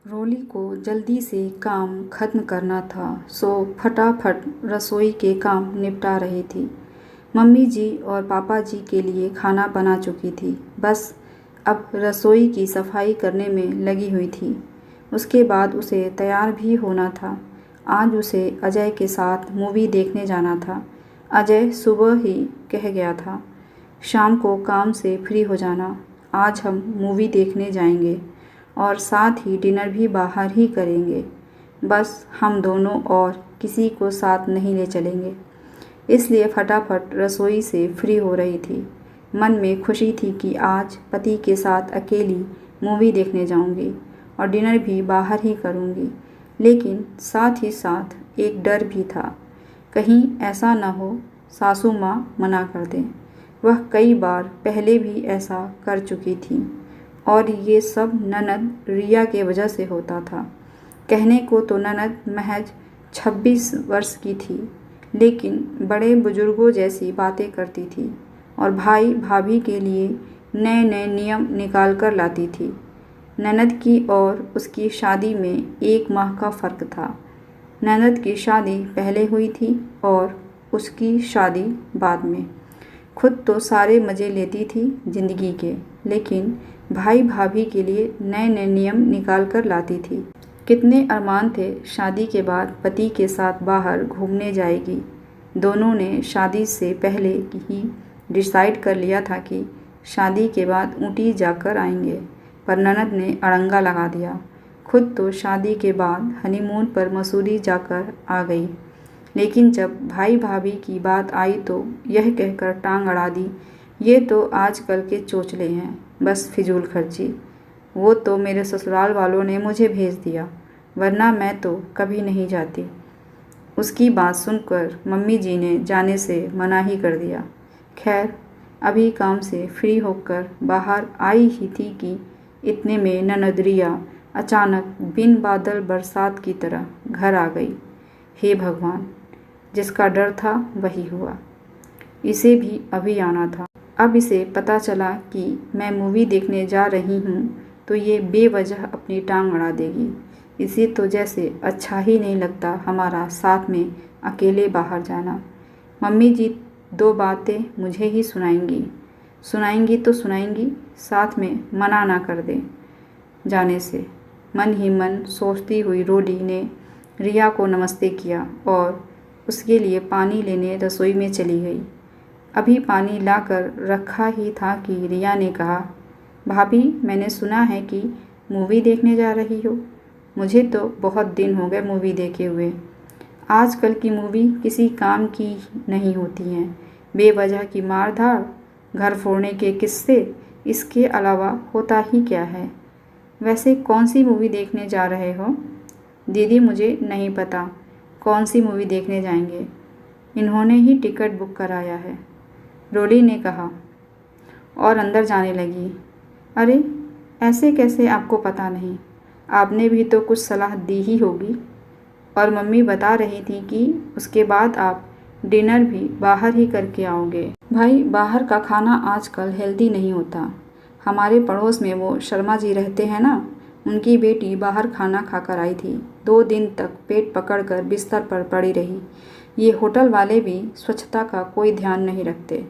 रोली को जल्दी से काम खत्म करना था, सो फटाफट रसोई के काम निपटा रही थी। मम्मी जी और पापा जी के लिए खाना बना चुकी थी, बस अब रसोई की सफाई करने में लगी हुई थी। उसके बाद उसे तैयार भी होना था। आज उसे अजय के साथ मूवी देखने जाना था। अजय सुबह ही कह गया था, शाम को काम से फ्री हो जाना, आज हम मूवी देखने जाएंगे और साथ ही डिनर भी बाहर ही करेंगे। बस हम दोनों और किसी को साथ नहीं ले चलेंगे। इसलिए फटाफट रसोई से फ्री हो रही थी। मन में खुशी थी कि आज पति के साथ अकेली मूवी देखने जाऊंगी और डिनर भी बाहर ही करूंगी। लेकिन साथ ही साथ एक डर भी था, कहीं ऐसा न हो सासू माँ मना कर दें। वह कई बार पहले भी ऐसा कर चुकी थी और ये सब ननद रिया के वजह से होता था। कहने को तो ननद महज 26 वर्ष की थी, लेकिन बड़े बुजुर्गों जैसी बातें करती थी और भाई भाभी के लिए नए नए नियम निकाल कर लाती थी। ननद की और उसकी शादी में 1 माह का फ़र्क था। ननद की शादी पहले हुई थी और उसकी शादी बाद में। खुद तो सारे मज़े लेती थी ज़िंदगी के, लेकिन भाई भाभी के लिए नए नए नियम निकाल कर लाती थी। कितने अरमान थे शादी के बाद पति के साथ बाहर घूमने जाएगी। दोनों ने शादी से पहले ही डिसाइड कर लिया था कि शादी के बाद ऊटी जाकर आएंगे, पर ननद ने अड़ंगा लगा दिया। खुद तो शादी के बाद हनीमून पर मसूरी जाकर आ गई, लेकिन जब भाई भाभी की बात आई तो यह कहकर टांग अड़ा दी, ये तो आजकल के चोचले हैं, बस फिजूल खर्ची। वो तो मेरे ससुराल वालों ने मुझे भेज दिया, वरना मैं तो कभी नहीं जाती। उसकी बात सुनकर मम्मी जी ने जाने से मना ही कर दिया। खैर, अभी काम से फ्री होकर बाहर आई ही थी कि इतने में ननद रिया अचानक बिन बादल बरसात की तरह घर आ गई। हे भगवान, जिसका डर था वही हुआ। इसे भी अभी आना था। अब इसे पता चला कि मैं मूवी देखने जा रही हूँ तो ये बेवजह अपनी टांग अड़ा देगी। इसे तो जैसे अच्छा ही नहीं लगता हमारा साथ में अकेले बाहर जाना। मम्मी जी 2 बातें मुझे ही सुनाएंगी तो सुनाएंगी, साथ में मना ना कर दें जाने से। मन ही मन सोचती हुई रोली ने रिया को नमस्ते किया और उसके लिए पानी लेने रसोई में चली गई। अभी पानी लाकर रखा ही था कि रिया ने कहा, भाभी मैंने सुना है कि मूवी देखने जा रही हो। मुझे तो बहुत दिन हो गए मूवी देखे हुए। आजकल की मूवी किसी काम की नहीं होती हैं, बेवजह की मारधाड़, घर फोड़ने के किस्से, इसके अलावा होता ही क्या है। वैसे कौन सी मूवी देखने जा रहे हो? दीदी मुझे नहीं पता कौन सी मूवी देखने जाएंगे, इन्होंने ही टिकट बुक कराया है, रोली ने कहा और अंदर जाने लगी। अरे ऐसे कैसे आपको पता नहीं, आपने भी तो कुछ सलाह दी ही होगी। और मम्मी बता रही थी कि उसके बाद आप डिनर भी बाहर ही करके आओगे। भाई बाहर का खाना आजकल हेल्दी नहीं होता। हमारे पड़ोस में वो शर्मा जी रहते हैं ना, उनकी बेटी बाहर खाना खाकर आई थी। 2 दिन तक पेट पकड़कर बिस्तर पर पड़ी रही। ये होटल वाले भी स्वच्छता का कोई ध्यान नहीं रखते।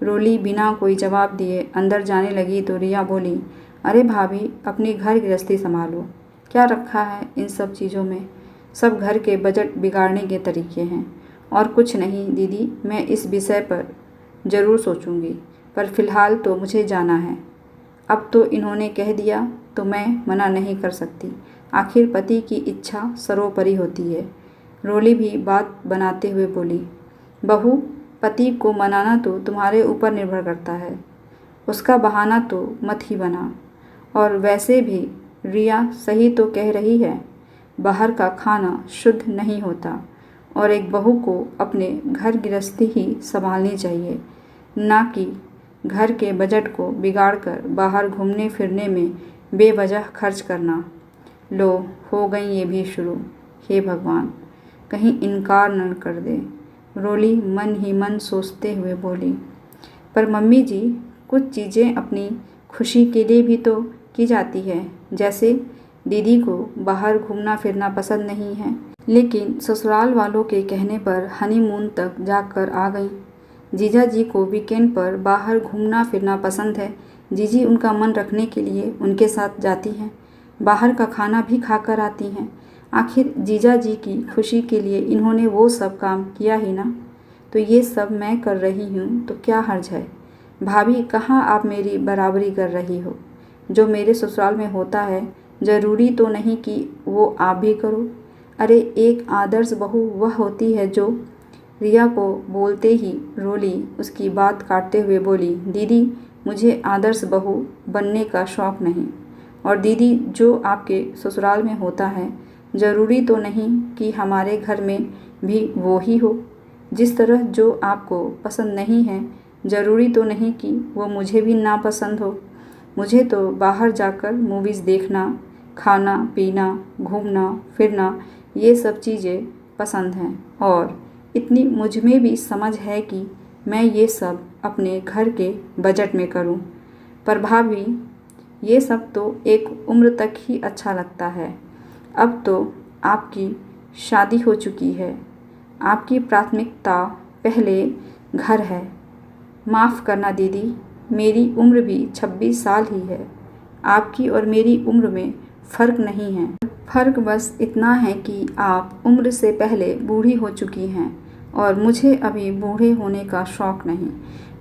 रोली बिना कोई जवाब दिए अंदर जाने लगी तो रिया बोली, अरे भाभी अपनी घर गृहस्थी संभालो, क्या रखा है इन सब चीज़ों में? सब घर के बजट बिगाड़ने के तरीके हैं। और कुछ नहीं दीदी, मैं इस विषय पर ज़रूर सोचूंगी, पर फ़िलहाल तो मुझे जाना है। अब तो इन्होंने कह दिया तो मैं मना नहीं कर सकती। आखिर पति की इच्छा सर्वोपरि होती है। रोली भी बात बनाते हुए बोली, बहू पति को मनाना तो तुम्हारे ऊपर निर्भर करता है, उसका बहाना तो मत ही बना। और वैसे भी रिया सही तो कह रही है, बाहर का खाना शुद्ध नहीं होता और एक बहू को अपने घर गृहस्थी ही संभालनी चाहिए, ना कि घर के बजट को बिगाड़कर बाहर घूमने फिरने में बेवजह खर्च करना। लो हो गई ये भी शुरू। हे भगवान, कहीं इनकार न कर दे, रोली मन ही मन सोचते हुए बोली। पर मम्मी जी, कुछ चीज़ें अपनी खुशी के लिए भी तो की जाती है, जैसे दीदी को बाहर घूमना फिरना पसंद नहीं है, लेकिन ससुराल वालों के कहने पर हनीमून तक जाकर आ गईं। जीजा जी को वीकेंड पर बाहर घूमना फिरना पसंद है। जीजी उनका मन रखने के लिए उनके साथ जाती हैं, बाहर का खाना भी खाकर आती हैं। आखिर जीजा जी की खुशी के लिए इन्होंने वो सब काम किया ही ना, तो ये सब मैं कर रही हूँ तो क्या हर्ज है। भाभी, कहाँ आप मेरी बराबरी कर रही हो? जो मेरे ससुराल में होता है ज़रूरी तो नहीं कि वो आप भी करो। अरे एक आदर्श बहू वह होती है जो। रिया को बोलते ही रोली उसकी बात काटते हुए बोली, दीदी मुझे आदर्श बहू बनने का शौक़ नहीं। और दीदी जो आपके ससुराल में होता है ज़रूरी तो नहीं कि हमारे घर में भी वो ही हो। जिस तरह जो आपको पसंद नहीं है ज़रूरी तो नहीं कि वो मुझे भी नापसंद हो। मुझे तो बाहर जाकर मूवीज़ देखना, खाना पीना, घूमना फिरना, ये सब चीज़ें पसंद हैं और इतनी मुझ में भी समझ है कि मैं ये सब अपने घर के बजट में करूं। पर भाभी, ये सब तो एक उम्र तक ही अच्छा लगता है। अब तो आपकी शादी हो चुकी है, आपकी प्राथमिकता पहले घर है। माफ़ करना दीदी, मेरी उम्र भी 26 साल ही है। आपकी और मेरी उम्र में फ़र्क नहीं है। फ़र्क बस इतना है कि आप उम्र से पहले बूढ़ी हो चुकी हैं और मुझे अभी बूढ़े होने का शौक़ नहीं।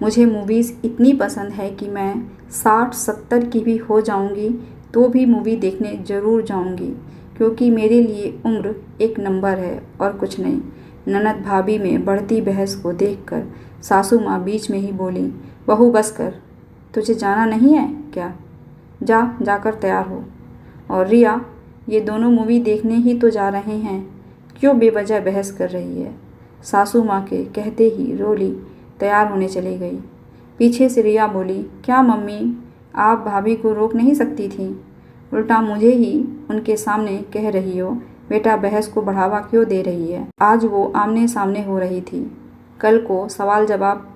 मुझे मूवीज़ इतनी पसंद है कि मैं 60-70 की भी हो जाऊंगी तो भी मूवी देखने ज़रूर जाऊंगी, क्योंकि मेरे लिए उम्र एक नंबर है और कुछ नहीं। ननद भाभी में बढ़ती बहस को देखकर सासू माँ बीच में ही बोली, बहू बस कर, तुझे जाना नहीं है क्या? जाकर तैयार हो। और रिया, ये दोनों मूवी देखने ही तो जा रहे हैं, क्यों बेवजह बहस कर रही है? सासू माँ के कहते ही रोली तैयार होने चली गई। पीछे से रिया बोली, क्या मम्मी, आप भाभी को रोक नहीं सकती थी? उल्टा मुझे ही उनके सामने कह रही हो। बेटा बहस को बढ़ावा क्यों दे रही है? आज वो आमने सामने हो रही थी, कल को सवाल जवाब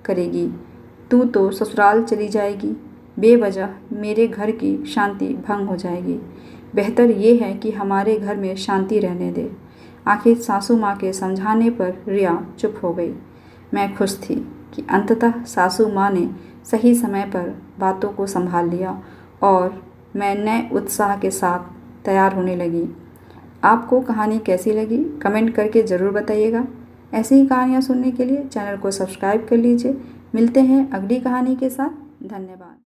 करेगी। तू तो ससुराल चली जाएगी, बेवजह मेरे घर की शांति भंग हो जाएगी। बेहतर ये है कि हमारे घर में शांति रहने दे। आखिर सासू माँ के समझाने पर रिया चुप हो गई। मैं खुश थी कि अंततः सासू माँ ने सही समय पर बातों को संभाल लिया और मैं नए उत्साह के साथ तैयार होने लगी। आपको कहानी कैसी लगी कमेंट करके ज़रूर बताइएगा। ऐसी ही कहानियाँ सुनने के लिए चैनल को सब्सक्राइब कर लीजिए। मिलते हैं अगली कहानी के साथ। धन्यवाद।